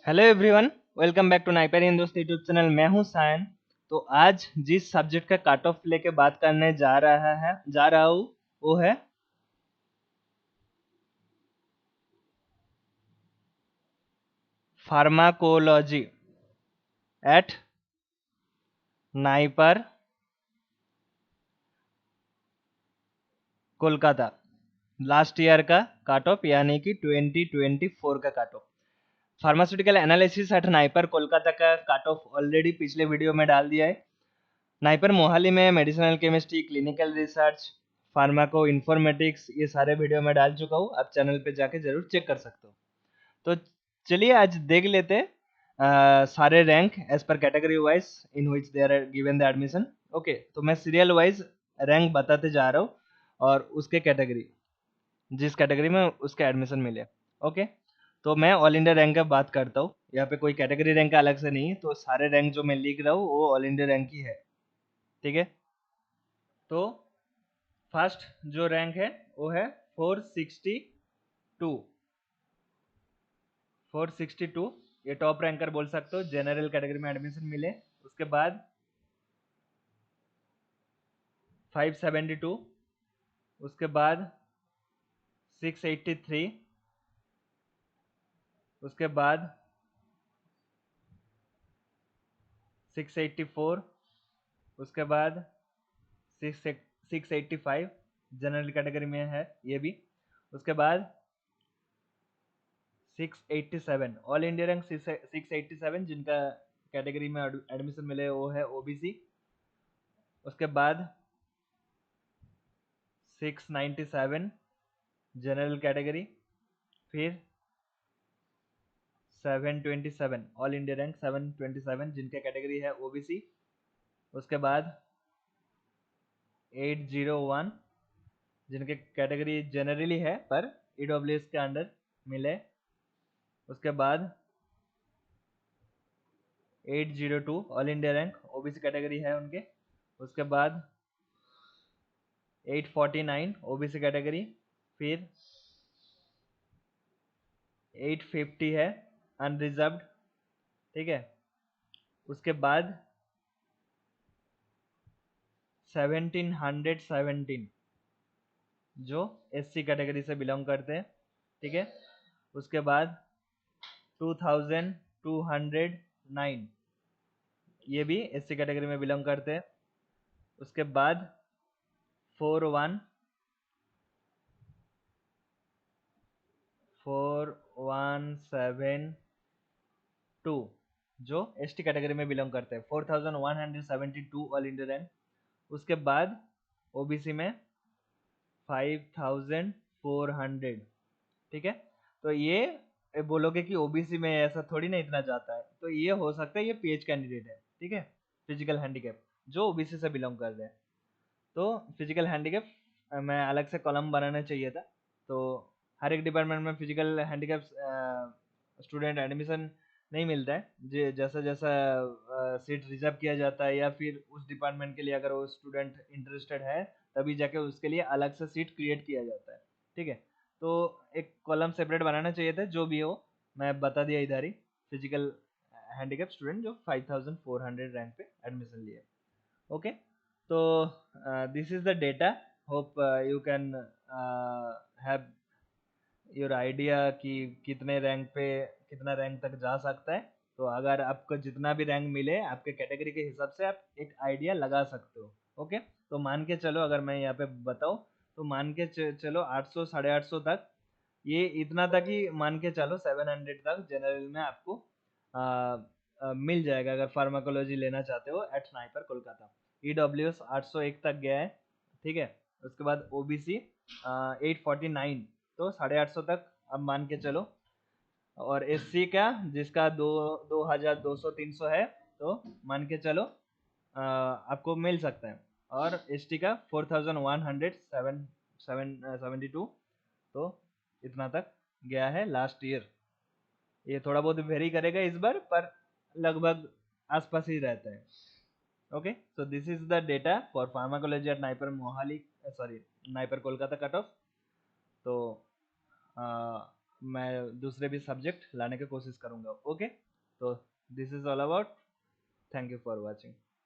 Hello everyone, welcome back to NIPER in दोस्त YouTube channel. मैं हूं सायन। तो आज जिस सब्जेक्ट का कट ऑफ लेके बात करने जा रहा हूं वो है pharmacology at NIPER Kolkata. Last year का कट ऑफ यानी कि 2024 का cut off. Pharmaceutical analysis at NIPER Kolkata का कट ऑफ ऑलरेडी पिछले वीडियो में डाल दिया है। नाइपर मोहाली में medicinal chemistry, clinical research, pharmacoinformatics ये सारे वीडियो में डाल चुका हूँ। आप चैनल पे जाके जरूर चेक कर सकते हो। तो चलिए आज देख लेते हैं सारे rank as per category wise in which they are given the admission. Okay, तो मैं सीरियल वाइज रैंक बताते जा रहा हूँ और उसके कैटेगरी, जिस कैटेगरी में उसके एडमिशन मिले। ओके, तो मैं ऑल इंडिया रैंक का बात करता हूँ। यहाँ पे कोई कैटेगरी रैंक का अलग से नहीं है, तो सारे रैंक जो मैं लिख रहा हूँ वो ऑल इंडिया रैंक ही है। ठीक है, तो फर्स्ट जो रैंक है वो है 462। 462 ये टॉप रैंकर बोल सकते हो, जनरल कैटेगरी में एडमिशन मिले। उसके बाद 572, उसके बाद 683, उसके बाद 684, उसके बाद 685 जनरल कैटेगरी में है ये भी। उसके बाद 687 ऑल इंडिया रैंक 687 जिनका कैटेगरी में एडमिशन मिले वो है ओबीसी। उसके बाद 697 जनरल कैटेगरी। फिर 727 ऑल इंडिया रैंक 727 जिनके कैटेगरी है ओबीसी। उसके बाद 801 जिनके कैटेगरी जनरली है पर ईडब्ल्यूएस के अंडर मिले। उसके बाद 802 all India rank OBC category है उनके। उसके बाद 849 ओबीसी कैटेगरी। फिर 850 है अनरिजर्व्ड। ठीक है, उसके बाद 1717 जो एससी कैटेगरी से बिलोंग करते हैं। ठीक है, उसके बाद 2209 ये भी एससी कैटेगरी में बिलोंग करते हैं। उसके बाद 417 जो एसटी कैटेगरी में बिलोंग करते हैं। 4172 ऑल इंडिया रैंक। उसके बाद ओबीसी में 5400। ठीक है, तो ये बोलोगे कि ओबीसी में ऐसा थोड़ी ना इतना जाता है, तो ये हो सकता है ये पीएच कैंडिडेट है। ठीक है, फिजिकल हैंडीकैप जो ओबीसी से बिलोंग कर रहे हैं। तो फिजिकल हैंडीकैप मैं अलग से कॉलम बनाना चाहिए था। तो हर एक डिपार्टमेंट में फिजिकल हैंडीकैप स्टूडेंट एडमिशन नहीं मिलता है। जैसा जैसा सीट रिजर्व किया जाता है या फिर उस डिपार्टमेंट के लिए अगर वो स्टूडेंट इंटरेस्टेड है तभी जाके उसके लिए अलग से सीट क्रिएट किया जाता है। ठीक है, तो एक कॉलम सेपरेट बनाना चाहिए था, जो भी हो मैं बता दिया इधर ही। फिजिकल हैंडीकैप स्टूडेंट जो 5400 रैंक पे एडमिशन लिए। Okay, so this is the data. Hope you can have your idea कि कितने रैंक पे कितना रैंक तक जा सकता है। तो अगर आपको जितना भी रैंक मिले आपके कैटेगरी के हिसाब से आप एक आइडिया लगा सकते हो। ओके, तो मान के चलो, अगर मैं यहाँ पे बताऊँ तो मान के चलो 800 850 तक, ये इतना तक ही मान के चलो। 700 तक जनरल में आपको मिल जाएगा अगर फार्माकोलॉजी लेना चाहते हो एट स्नाइपर कोलकाता। ईडब्ल्यूएस 801 तक गया है। ठीक है, उसके बाद ओबीसी 849, तो 850 तक अब मान के चलो। और एससी का जिसका 2200 300 है, तो मान के चलो आपको मिल सकता है। और एसटी का 4172, तो इतना तक गया है लास्ट ईयर। ये थोड़ा बहुत वेरी करेगा इस बार, पर लगभग आसपास ही रहता है। Okay, so this is the data for pharmacology at NIPER Mohali, sorry NIPER Kolkata cut off. तो मैं दूसरे भी सब्जेक्ट लाने की कोशिश करूंगा। ओके, तो this is all about. Thank you for watching.